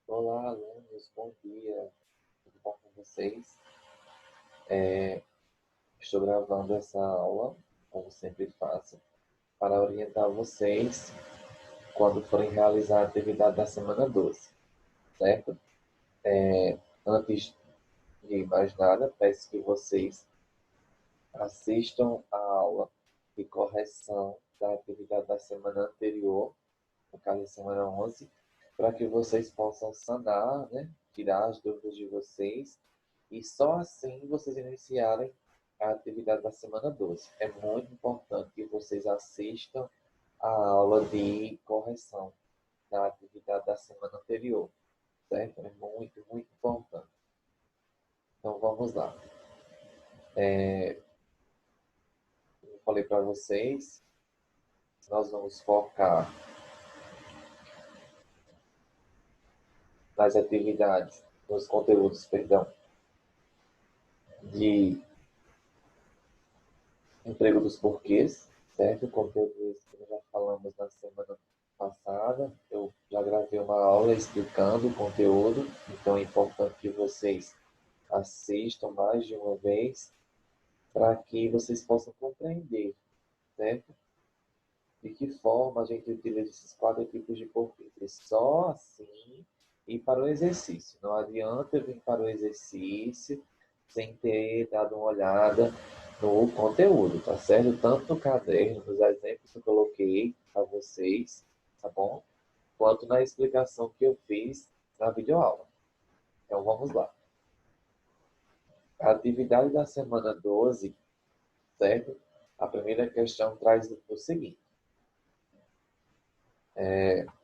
Olá, alunos, bom dia, tudo bom com vocês? Estou gravando essa aula, como sempre faço, para orientar vocês quando forem realizar a atividade da semana 12, certo? Antes de mais nada, peço que vocês assistam a aula de correção da atividade da semana anterior, no caso da semana 11, para que vocês possam sanar, né? Tirar as dúvidas de vocês e só assim vocês iniciarem a atividade da semana 12. É muito importante que vocês assistam a aula de correção da atividade da semana anterior, certo? É muito, muito importante. Então vamos lá. Como eu falei para vocês, nós vamos focar nas atividades, nos conteúdos, perdão, de emprego dos porquês, certo? O conteúdo que nós já falamos na semana passada. Eu já gravei uma aula explicando o conteúdo, então é importante que vocês assistam mais de uma vez para que vocês possam compreender, certo? De que forma a gente utiliza esses 4 tipos de porquês. E só assim ir para o exercício. Não adianta eu vir para o exercício sem ter dado uma olhada no conteúdo, tá certo? Tanto no caderno, nos exemplos que eu coloquei para vocês, tá bom? Quanto na explicação que eu fiz na videoaula. Então vamos lá. A atividade da semana 12, certo? A primeira questão traz o seguinte.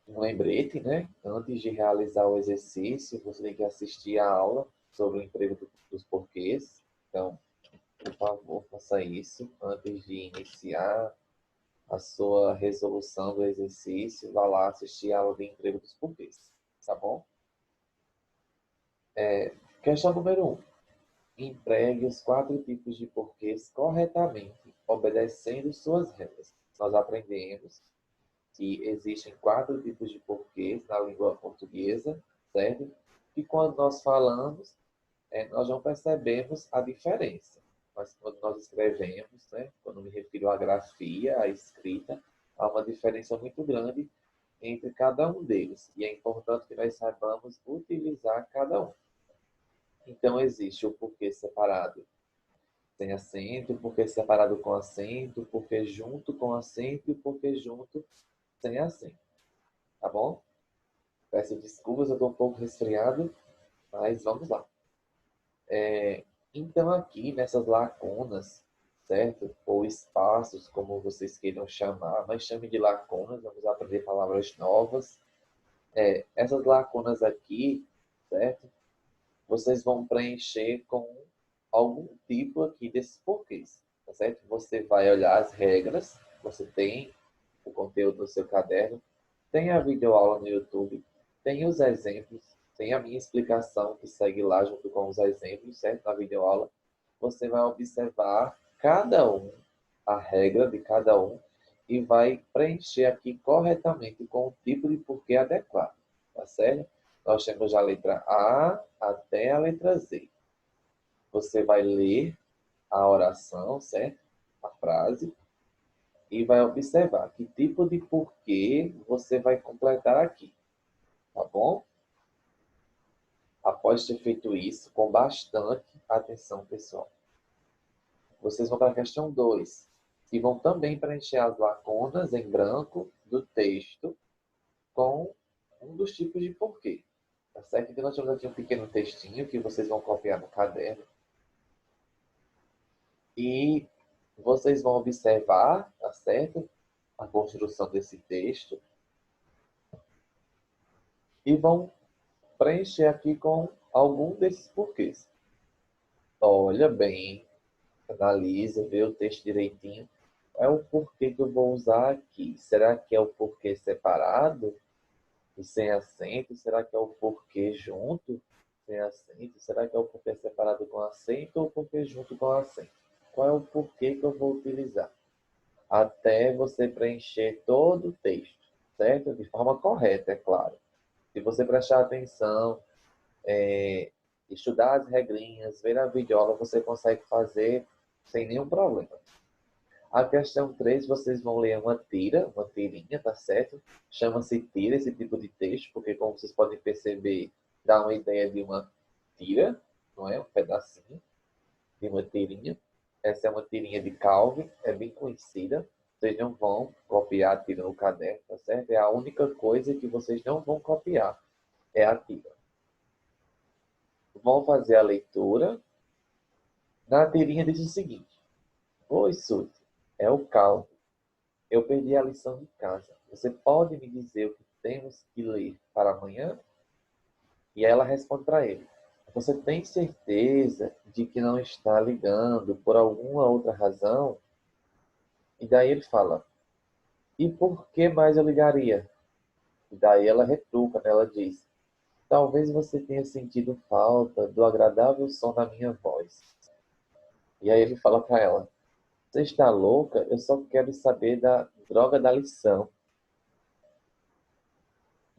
Um lembrete, né? Antes de realizar o exercício, você tem que assistir a aula sobre o emprego dos porquês. Então, por favor, faça isso antes de iniciar a sua resolução do exercício. Vá lá assistir a aula de emprego dos porquês, tá bom? Questão número 1. Empregue os 4 tipos de porquês corretamente, obedecendo suas regras. Nós aprendemos que existem 4 tipos de porquês na língua portuguesa, certo? E quando nós falamos, nós não percebemos a diferença. Mas quando nós escrevemos, né, quando me refiro à grafia, à escrita, há uma diferença muito grande entre cada um deles. E é importante que nós saibamos utilizar cada um. Então, existe o porquê separado sem acento, o porquê separado com acento, o porquê junto com acento e o porquê junto sem acento. Tá bom? Peço desculpas, eu estou um pouco resfriado, mas vamos lá. Então, aqui nessas lacunas, certo? Ou espaços, como vocês queiram chamar, mas chame de lacunas, vamos aprender palavras novas. Essas lacunas aqui, certo? Vocês vão preencher com algum tipo aqui desses porquês, tá certo? Você vai olhar as regras, você tem o conteúdo no seu caderno, tem a videoaula no YouTube, tem os exemplos, tem a minha explicação que segue lá junto com os exemplos, certo? Na videoaula. Você vai observar cada um, a regra de cada um, e vai preencher aqui corretamente com o tipo de porquê adequado, tá certo? Nós temos a letra A até a letra Z. Você vai ler a oração, certo? A frase, e vai observar que tipo de porquê você vai completar aqui, tá bom? Após ter feito isso, com bastante atenção, pessoal, vocês vão para a questão 2, e vão também preencher as lacunas em branco do texto com um dos tipos de porquê. Tá certo? Então, nós temos aqui um pequeno textinho que vocês vão copiar no caderno. E vocês vão observar, tá certo? A construção desse texto. E vão preencher aqui com algum desses porquês. Olha bem, analisa, vê o texto direitinho. É o porquê que eu vou usar aqui. Será que é o porquê separado e sem acento? Será que é o porquê junto, sem acento? Será que é o porquê separado com acento ou o porquê junto com acento? Qual é o porquê que eu vou utilizar? Até você preencher todo o texto, certo? De forma correta, é claro. Se você prestar atenção, estudar as regrinhas, ver a videoaula, você consegue fazer sem nenhum problema. A questão 3, vocês vão ler uma tirinha, tá certo? Chama-se tira esse tipo de texto, porque como vocês podem perceber, dá uma ideia de uma tira, não é? Um pedacinho de uma tirinha. Essa é uma tirinha de Calvin, é bem conhecida. Vocês não vão copiar a tira no caderno, tá certo? É a única coisa que vocês não vão copiar, é a tira. Vão fazer a leitura. Na tirinha diz o seguinte: oi, Suzy, é o Calvin. Eu perdi a lição de casa. Você pode me dizer o que temos que ler para amanhã? E ela responde para ele: você tem certeza de que não está ligando por alguma outra razão? E daí ele fala: e por que mais eu ligaria? E daí ela retruca, né? Ela diz: talvez você tenha sentido falta do agradável som da minha voz. E aí ele fala para ela: você está louca? Eu só quero saber da droga da lição.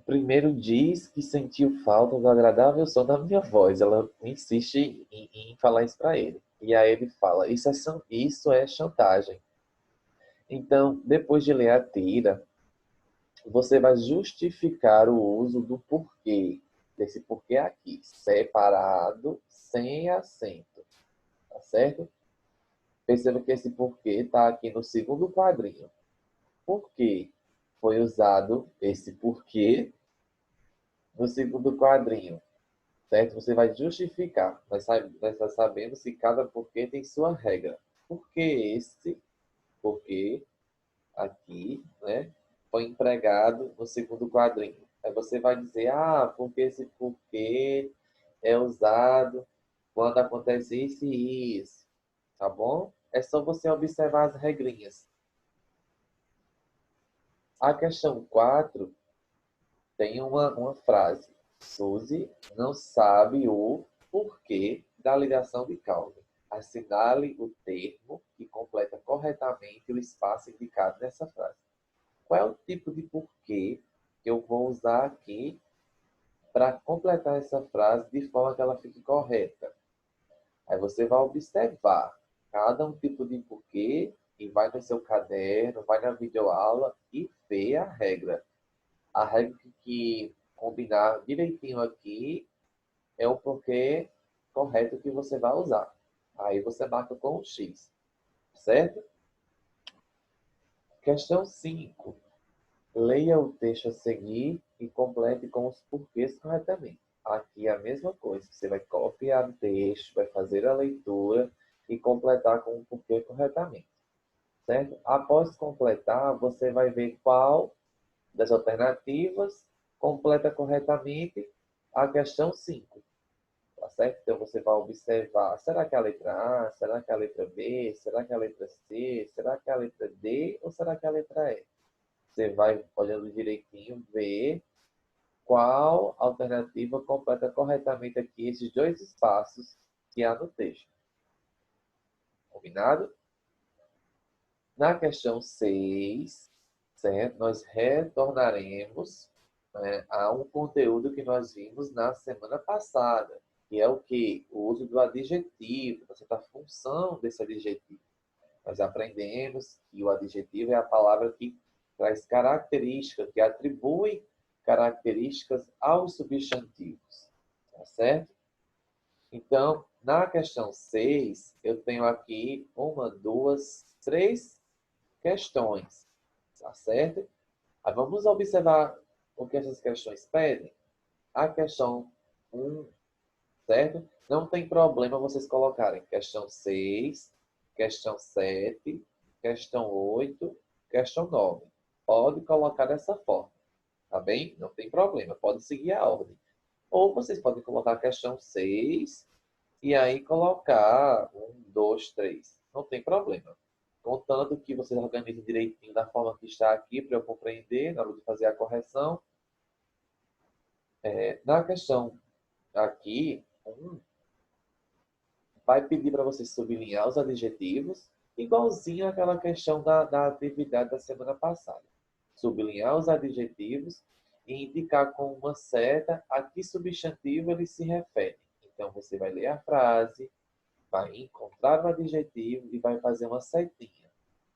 Primeiro diz que sentiu falta do agradável som da minha voz. Ela insiste em falar isso para ele. E aí ele fala: isso é chantagem. Então, depois de ler a tira, você vai justificar o uso do porquê. Desse porquê aqui, separado, sem acento. Tá certo? Perceba que esse porquê está aqui no segundo quadrinho. Por que foi usado esse porquê no segundo quadrinho? Certo? Você vai justificar. Nós sabemos que cada porquê tem sua regra. Por que esse porquê aqui, né, foi empregado no segundo quadrinho? Aí você vai dizer, porque esse porquê é usado quando acontece isso e isso. Tá bom? É só você observar as regrinhas. A questão 4 tem uma frase. Suzy não sabe o porquê da ligação de causa. Assinale o termo que completa corretamente o espaço indicado nessa frase. Qual é o tipo de porquê que eu vou usar aqui para completar essa frase de forma que ela fique correta? Aí você vai observar cada um tipo de porquê e vai no seu caderno, vai na videoaula e vê a regra. A regra que combinar direitinho aqui é o porquê correto que você vai usar. Aí você marca com o X, certo? Questão 5. Leia o texto a seguir e complete com os porquês corretamente. Aqui é a mesma coisa. Você vai copiar o texto, vai fazer a leitura e completar com o porquê corretamente. Certo? Após completar, você vai ver qual das alternativas completa corretamente a questão 5. Tá certo? Então você vai observar, será que é a letra A? Será que é a letra B? Será que é a letra C? Será que é a letra D? Ou será que é a letra E? Você vai olhando direitinho, ver qual alternativa completa corretamente aqui esses dois espaços que há no texto. Combinado? Na questão 6, certo? Nós retornaremos, né, a um conteúdo que nós vimos na semana passada, que é o que? O uso do adjetivo, a função desse adjetivo. Nós aprendemos que o adjetivo é a palavra que traz características, que atribui características aos substantivos. Tá certo? Então, na questão 6, eu tenho aqui uma, duas, três questões. Tá certo? Aí vamos observar o que essas questões pedem. A questão 1, certo? Não tem problema vocês colocarem questão 6, questão 7, questão 8, questão 9. Pode colocar dessa forma, tá bem? Não tem problema, pode seguir a ordem. Ou vocês podem colocar a questão 6 e aí colocar 1, 2, 3. Não tem problema. Contanto que vocês organizem direitinho da forma que está aqui para eu compreender na hora de fazer a correção. Na questão aqui, 1, vai pedir para você sublinhar os adjetivos, igualzinho àquela questão da atividade da semana passada. Sublinhar os adjetivos e indicar com uma seta a que substantivo ele se refere. Então, você vai ler a frase, vai encontrar o adjetivo e vai fazer uma setinha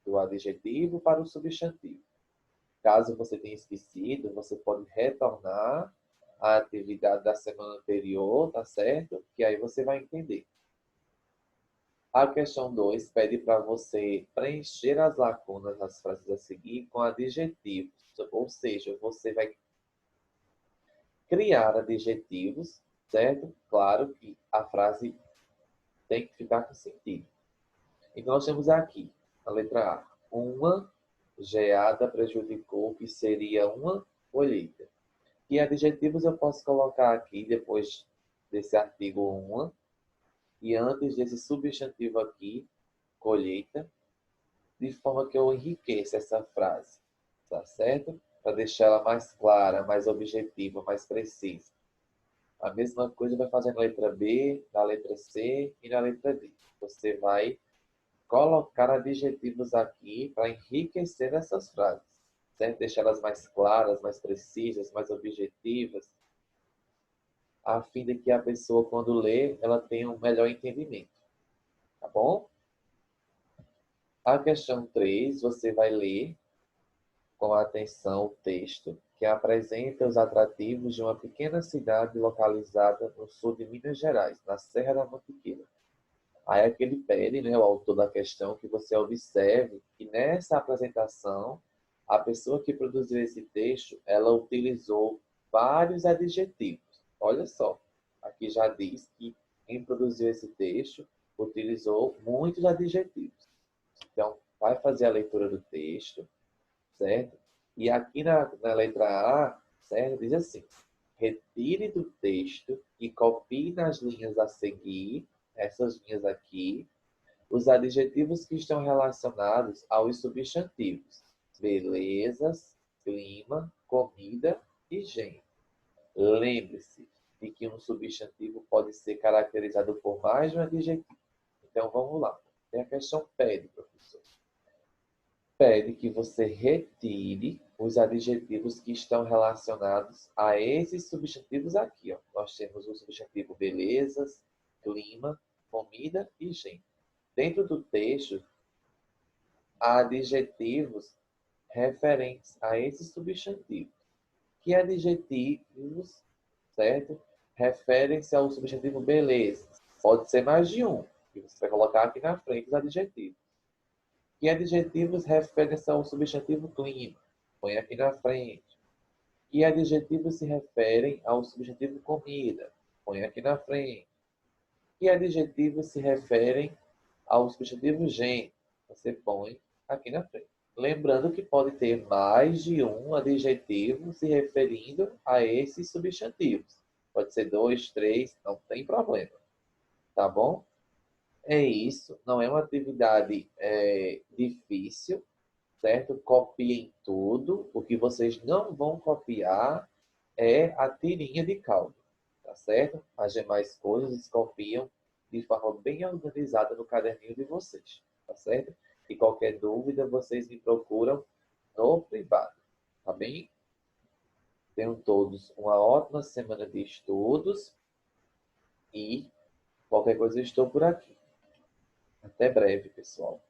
do adjetivo para o substantivo. Caso você tenha esquecido, você pode retornar à atividade da semana anterior, tá certo? Que aí você vai entender. A questão 2 pede para você preencher as lacunas das frases a seguir com adjetivos. Ou seja, você vai criar adjetivos, certo? Claro que a frase tem que ficar com sentido. Então, nós temos aqui, a letra A. Uma geada prejudicou, que seria uma colheita. Que adjetivos eu posso colocar aqui depois desse artigo uma e antes desse substantivo aqui, colheita, de forma que eu enriqueça essa frase, tá certo? Para deixar ela mais clara, mais objetiva, mais precisa. A mesma coisa vai fazer na letra B, na letra C e na letra D. Você vai colocar adjetivos aqui para enriquecer essas frases, certo? Deixá-las mais claras, mais precisas, mais objetivas, a fim de que a pessoa, quando lê, ela tenha um melhor entendimento. Tá bom? A questão 3, você vai ler com atenção o texto que apresenta os atrativos de uma pequena cidade localizada no sul de Minas Gerais, na Serra da Mantiqueira. Aí é que ele pede, né, o autor da questão, que você observe que nessa apresentação, a pessoa que produziu esse texto, ela utilizou vários adjetivos. Olha só, aqui já diz que quem produziu esse texto utilizou muitos adjetivos. Então, vai fazer a leitura do texto, certo? E aqui na letra A, certo? Diz assim: retire do texto e copie nas linhas a seguir, essas linhas aqui, os adjetivos que estão relacionados aos substantivos: belezas, clima, comida e gênero. Lembre-se de que um substantivo pode ser caracterizado por mais de um adjetivo. Então, vamos lá. Tem a questão pede, professor. Pede que você retire os adjetivos que estão relacionados a esses substantivos aqui. Ó. Nós temos o substantivo belezas, clima, comida e gênero. Dentro do texto, há adjetivos referentes a esses substantivos. Que adjetivos, certo? Referem-se ao substantivo beleza. Pode ser mais de um, que você vai colocar aqui na frente os adjetivos. Que adjetivos referem-se ao substantivo clima? Põe aqui na frente. Que adjetivos se referem ao substantivo comida? Põe aqui na frente. Que adjetivos se referem ao substantivo gênero? Você põe aqui na frente. Lembrando que pode ter mais de um adjetivo se referindo a esses substantivos. Pode ser 2, 3, não tem problema. Tá bom? É isso. Não é uma atividade difícil, certo? Copiem tudo. O que vocês não vão copiar é a tirinha de caldo, tá certo? As demais coisas copiam de forma bem organizada no caderninho de vocês, tá certo? E qualquer dúvida, vocês me procuram no privado, tá bem? Tenham todos uma ótima semana de estudos e qualquer coisa eu estou por aqui. Até breve, pessoal.